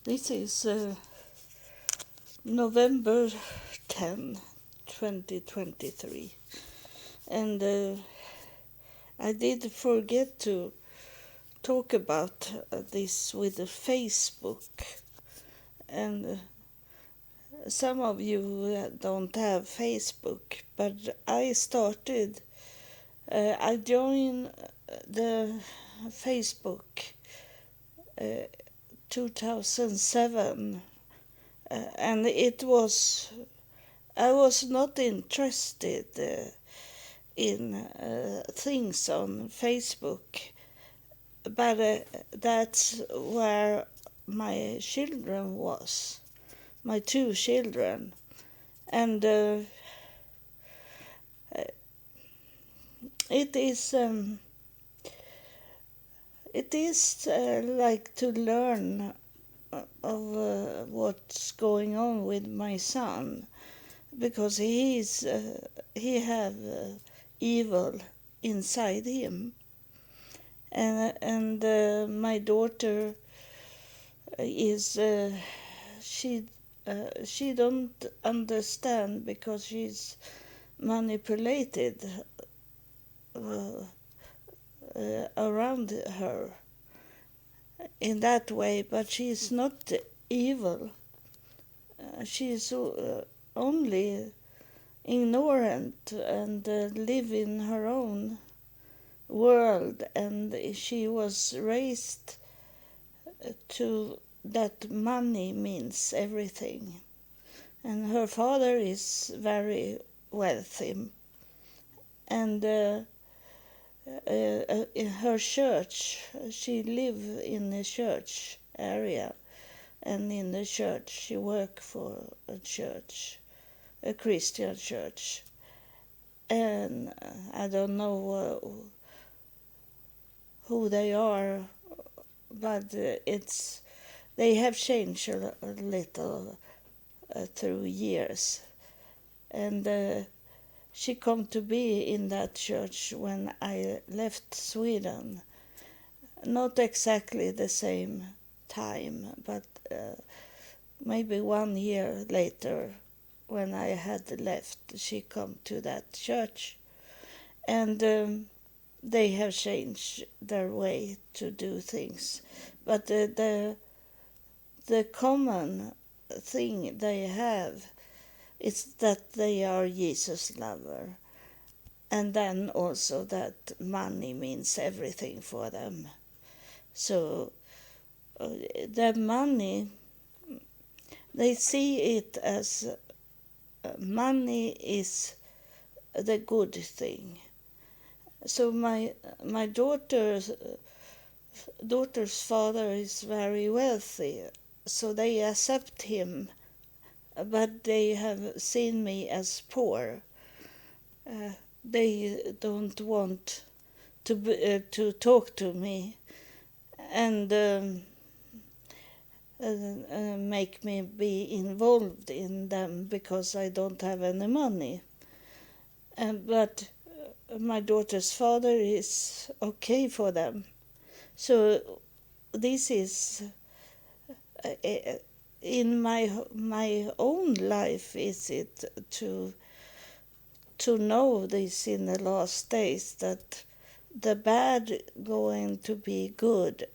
This is November 10, 2023. And I did forget to talk about this with the Facebook. And some of you don't have Facebook, but I I joined the Facebook 2007, and I was not interested in things on Facebook, but that's where my children was, my two children, and it is like to learn of what's going on with my son, because he have evil inside him, and my daughter is she don't understand because she's manipulated around her in that way, but she's not evil. She's only ignorant and live in her own world, and she was raised to that money means everything, and her father is very wealthy, and in her church, she live in a church area, and in the church she work for a church, a Christian church, and I don't know who they are, but they have changed a little through years, and she come to be in that church when I left Sweden. Not exactly the same time, but maybe 1 year later, when I had left, she come to that church. And they have changed their way to do things. But the common thing they have is that they are Jesus lover, and then also that money means everything for them. So the money, they see it as money is the good thing. So my daughter's father is very wealthy, so they accept him, but they have seen me as poor. They don't want to talk to me and make me be involved in them because I don't have any money. But my daughter's father is okay for them. So this is in my own life, is it to know this in the last days, that the bad going to be good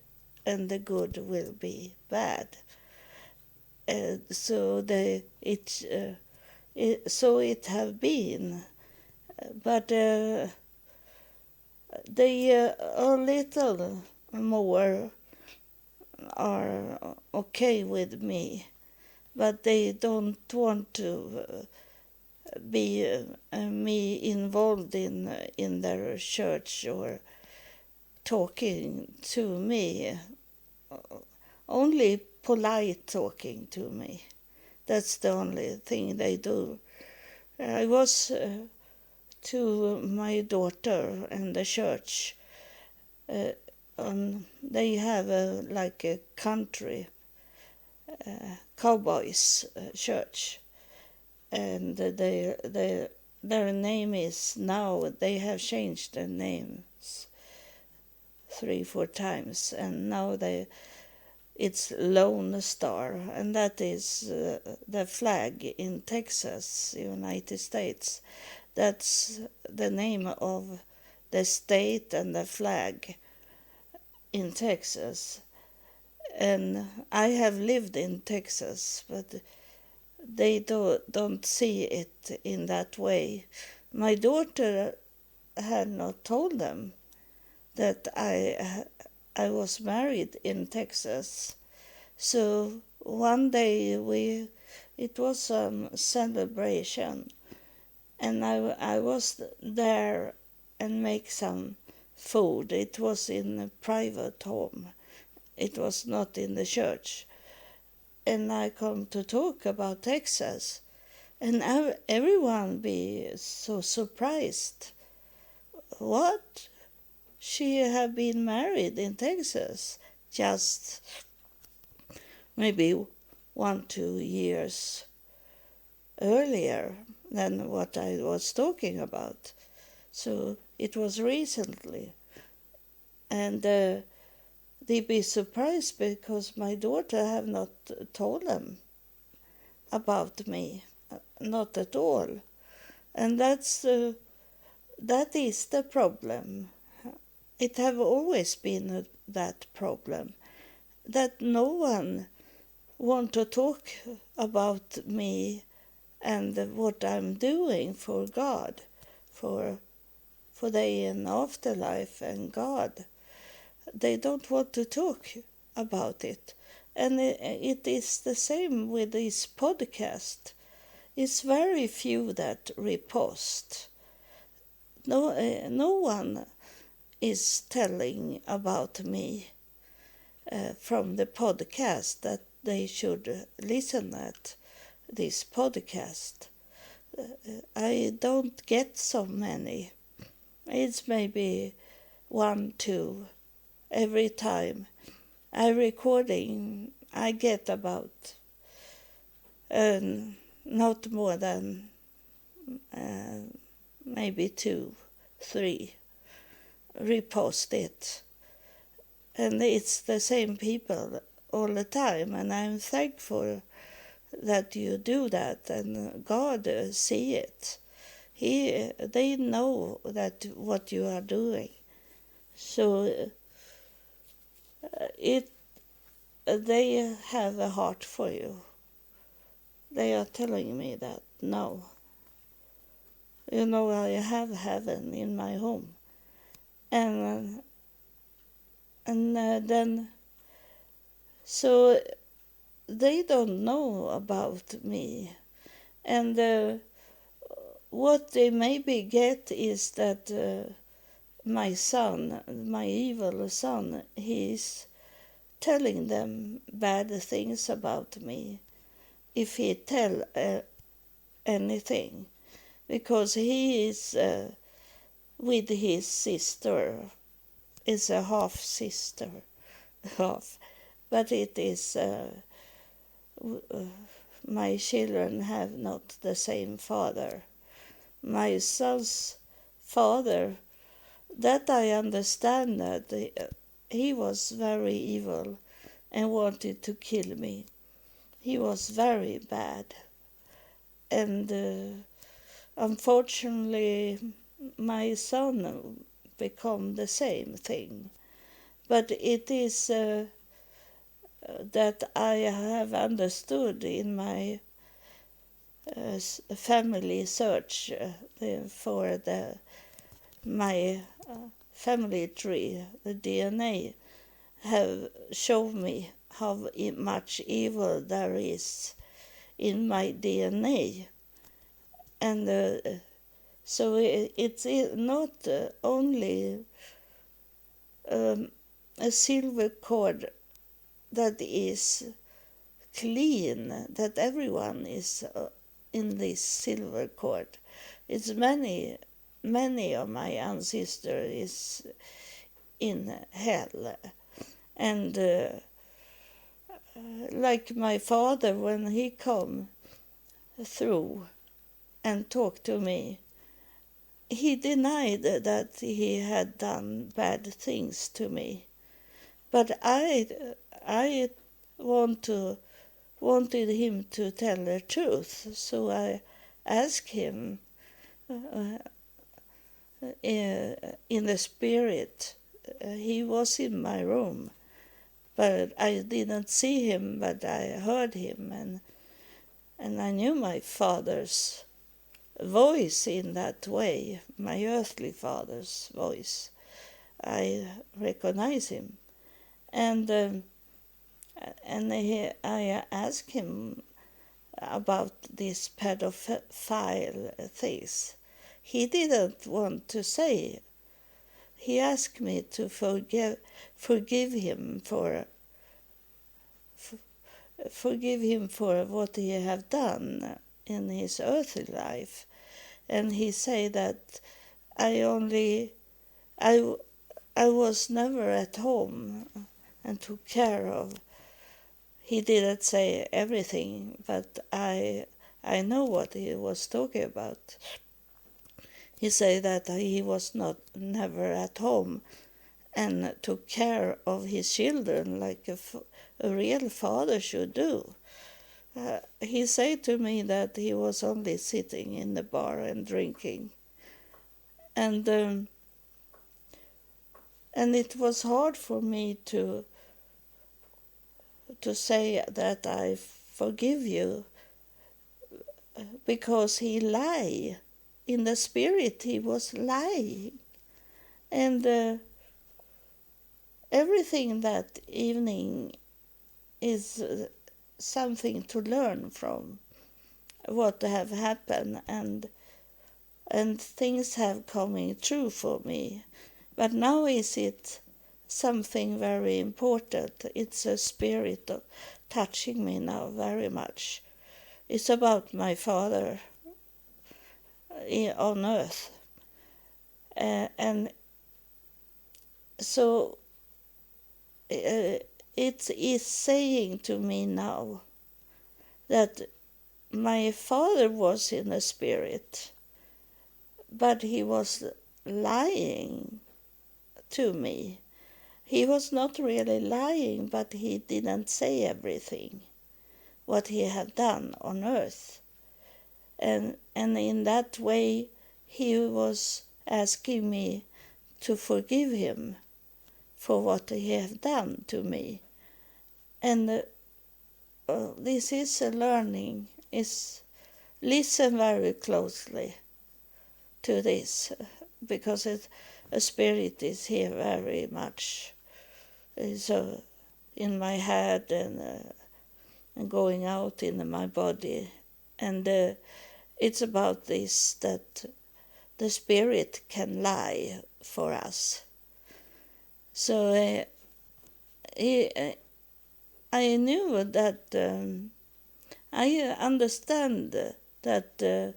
and the good will be bad. So it have been, but they a little more are okay with me, but they don't want to be me involved in their church or talking to me. Only polite talking to me. That's the only thing they do. I was to my daughter and the church. They have like a country cowboys church, and their name is now, they have changed their names 3-4 times, and now it's Lone Star, and that is the flag in Texas, United States. That's the name of the state and the flag in Texas. And I have lived in Texas, but they don't see it in that way. My daughter had not told them that I was married in Texas. So one day it was some celebration, and I was there and make some food. It was in a private home. It was not in the church. And I come to talk about Texas, and everyone be so surprised. What? She have been married in Texas just maybe 1-2 years earlier than what I was talking about. So it was recently. And they be surprised because my daughter have not told them about me, not at all. And that is the problem. It have always been that problem, that no one want to talk about me and what I'm doing for God, for the afterlife and God. They don't want to talk about it. And it is the same with this podcast. It's very few that repost. No one is telling about me from the podcast that they should listen at this podcast. I don't get so many. It's maybe 1-2 every time I recording. I get about not more than maybe 2-3 repost it, and it's the same people all the time, and I'm thankful that you do that, and God see it. They know that what you are doing, so they have a heart for you. They are telling me that no, I have heaven in my home, and then so they don't know about me, and what they maybe get is that my son, my evil son, he's telling them bad things about me if he tell anything, because he is with his sister, is a half sister, half, but it is my children have not the same father. My son's father, that I understand that he was very evil and wanted to kill me. He was very bad. And unfortunately, my son became the same thing. But it is that I have understood in my family search for my family tree, the DNA, have shown me how much evil there is in my DNA. And so it's not only a silver cord that is clean, that everyone is in this silver cord. It's many of my ancestors is in hell. And like my father, when he come through and talked to me, he denied that he had done bad things to me. But I wanted him to tell the truth. So I asked him in the spirit. He was in my room, but I didn't see him, but I heard him, and I knew my father's voice in that way, my earthly father's voice. I recognize him, and I asked him about this pedophile things. He didn't want to say. He asked me to forgive him for what he have done in his earthly life, and he said that I was never at home and took care of. He didn't say everything, but I know what he was talking about. He said that he was never at home and took care of his children like a real father should do. He said to me that he was only sitting in the bar and drinking, and it was hard for me to say that I forgive you, because he lied. In the spirit he was lying, and everything that evening is something to learn from what have happened, and things have coming true for me. But now is it something very important. It's a spirit of touching me now very much. It's about my father on earth, and so it is saying to me now that my father was in the spirit, but he was lying to me. He was not really lying, but he didn't say everything what he had done on earth, and in that way he was asking me to forgive him for what he had done to me. And this is a learning. Is listen very closely to this, because a spirit is here very much. So in my head and going out in my body, and it's about this, that the spirit can lie for us. So I knew that I understand that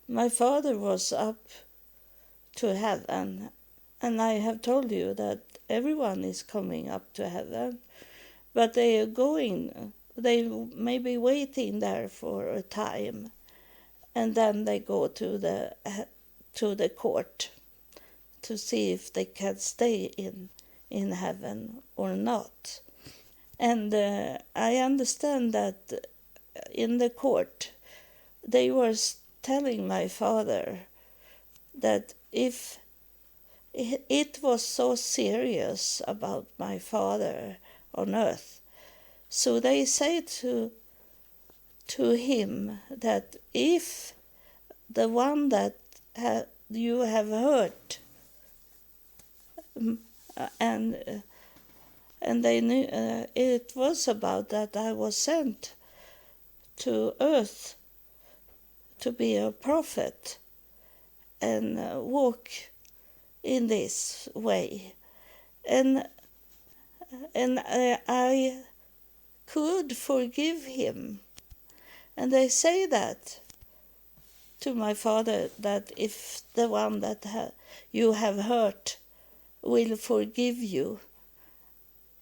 my father was up to heaven, and I have told you that everyone is coming up to heaven, but they may be waiting there for a time, and then they go to the court to see if they can stay in heaven or not. And I understand that in the court they were telling my father that if it was so serious about my father on earth, so they say to him that if the one that you have hurt, and they knew it was about that I was sent to earth to be a prophet and walk in this way, and I could forgive him. And they say that to my father, that if the one that you have hurt will forgive you,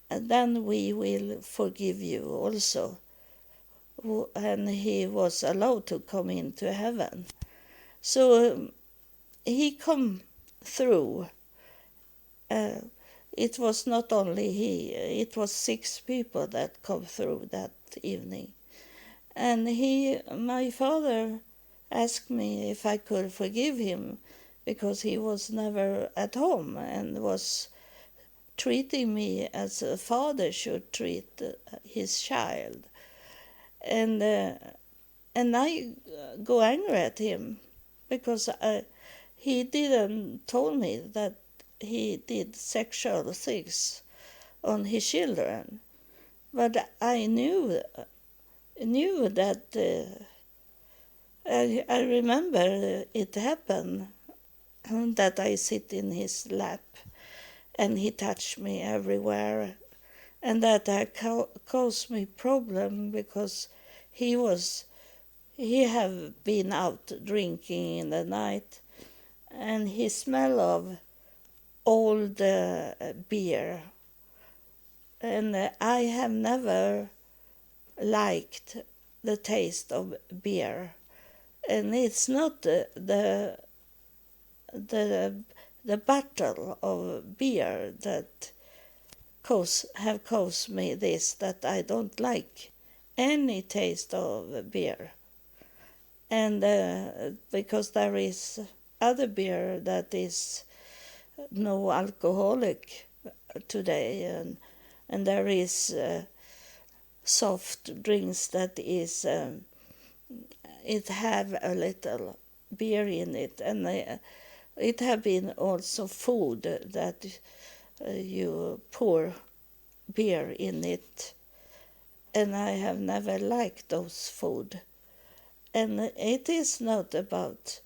and then we will forgive you also. And he was allowed to come into heaven. So he come through, it was not only he, it was 6 people that come through that evening. And my father asked me if I could forgive him because he was never at home and was treating me as a father should treat his child. And I go angry at him because he didn't told me that he did sexual things on his children. But I knew that I remember it happened that I sit in his lap and he touched me everywhere, and that caused me problem because he have been out drinking in the night, and he smell of old beer, and I have never liked the taste of beer, and it's not the bottle of beer that have caused me this, that I don't like any taste of beer. And because there is other beer that is no alcoholic today, and there is soft drinks that is it have a little beer in it, and it have been also food that you pour beer in it, and I have never liked those food. And it is not about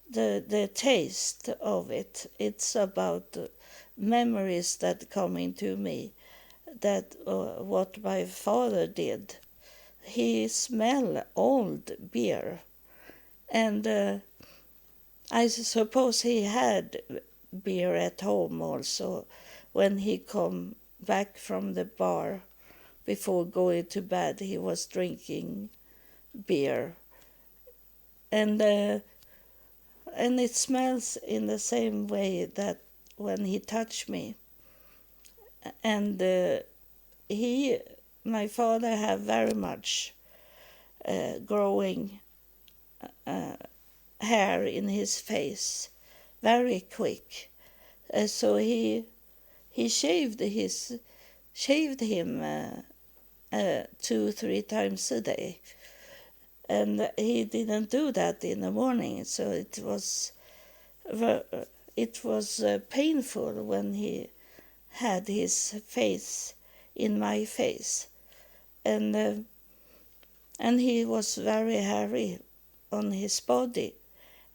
the taste of it, it's about memories that come into me, that what my father did. He smelled old beer, and I suppose he had beer at home also when he come back from the bar. Before going to bed, he was drinking beer, and it smells in the same way that when he touched me. And my father had very much growing hair in his face, very quick. So he shaved him 2-3 times a day, and he didn't do that in the morning. So it was painful when he had his face in my face, and he was very hairy on his body,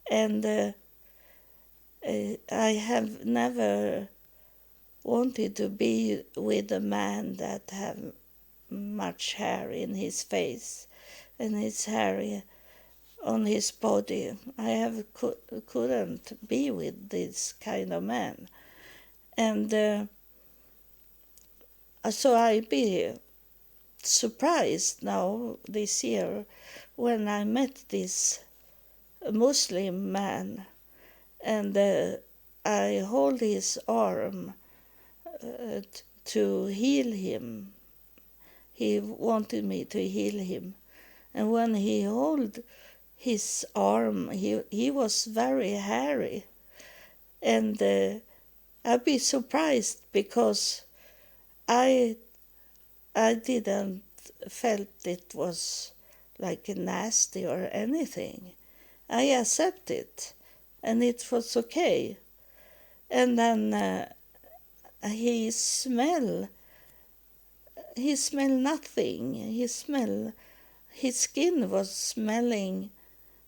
and I have never wanted to be with a man that have much hair in his face and his hair on his body. I couldn't be with this kind of man, and so I be surprised now this year when I met this Muslim man, and I hold his arm to heal him. He wanted me to heal him, and when he held his arm, he was very hairy, and I'd be surprised because I didn't felt it was like nasty or anything. I accept it, and it was okay. And then he smell nothing. His skin was smelling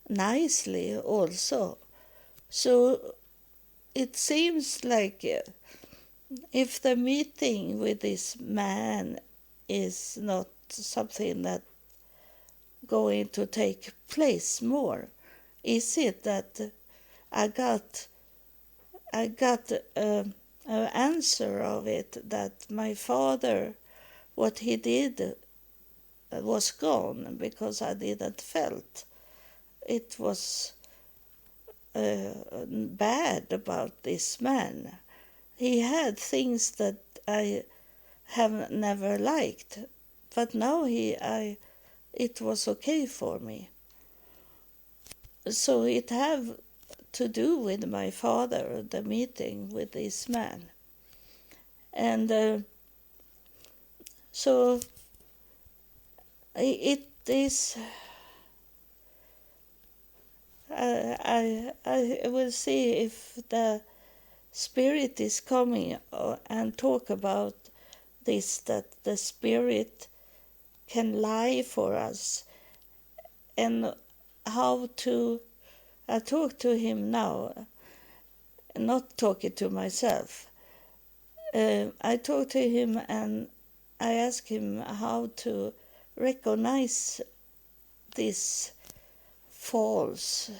nicely also. So it seems like if the meeting with this man is not something that going to take place more, is it that I got an answer of it, that my father, what he did was gone because I didn't felt it was bad about this man. he had things that I have never liked, but now it was okay for me. So it have to do with my father, the meeting with this man. And so it is, I will see if the spirit is coming and talk about this, that the spirit can lie for us, and how to, I talk to him now, not talking to myself. I talk to him and I ask him how to recognize these false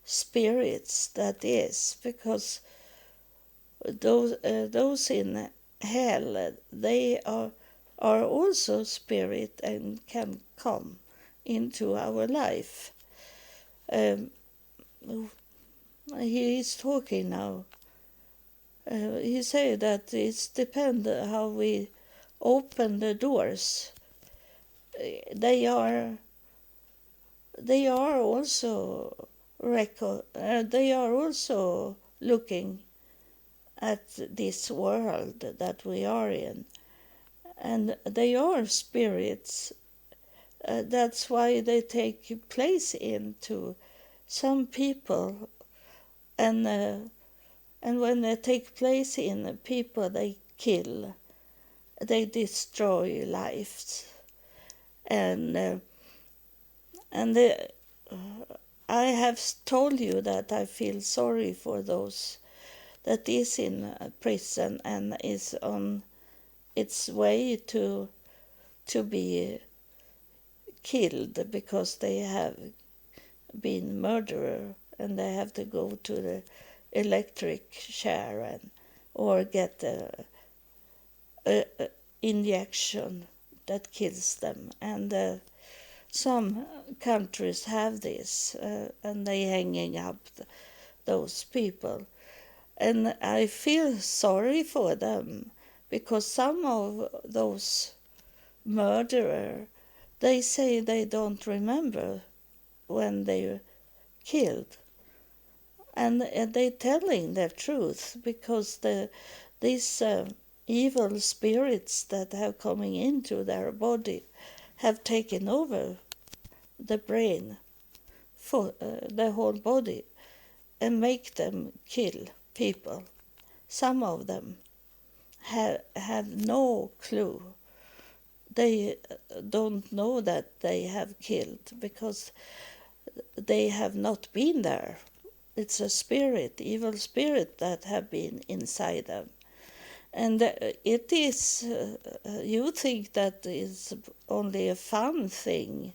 spirits that is, because those in hell, they are also spirit and can come into our life. He is talking now. He said that it's depend how we open the doors. They are also they are also looking at this world that we are in, and they are spirits. That's why they take place into some people, and when they take place in people, they kill, they destroy lives, and I have told you that I feel sorry for those that is in prison and is on its way to be killed because they have been murderer, and they have to go to the electric chair or get a injection that kills them. And some countries have this, and they hanging up those people. And I feel sorry for them, because some of those murderers, they say they don't remember when they were killed. And they're telling the truth, because these evil spirits that have coming into their body have taken over the brain for the whole body and make them kill people. Some of them have no clue. They don't know that they have killed because they have not been there. It's a spirit, evil spirit, that have been inside them. And it is, you think that is only a fun thing,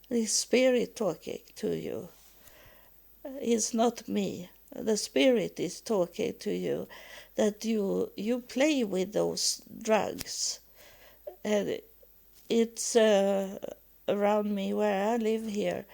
the spirit talking to you. It's not me. The spirit is talking to you, that you play with those drugs. And it's around me where I live here.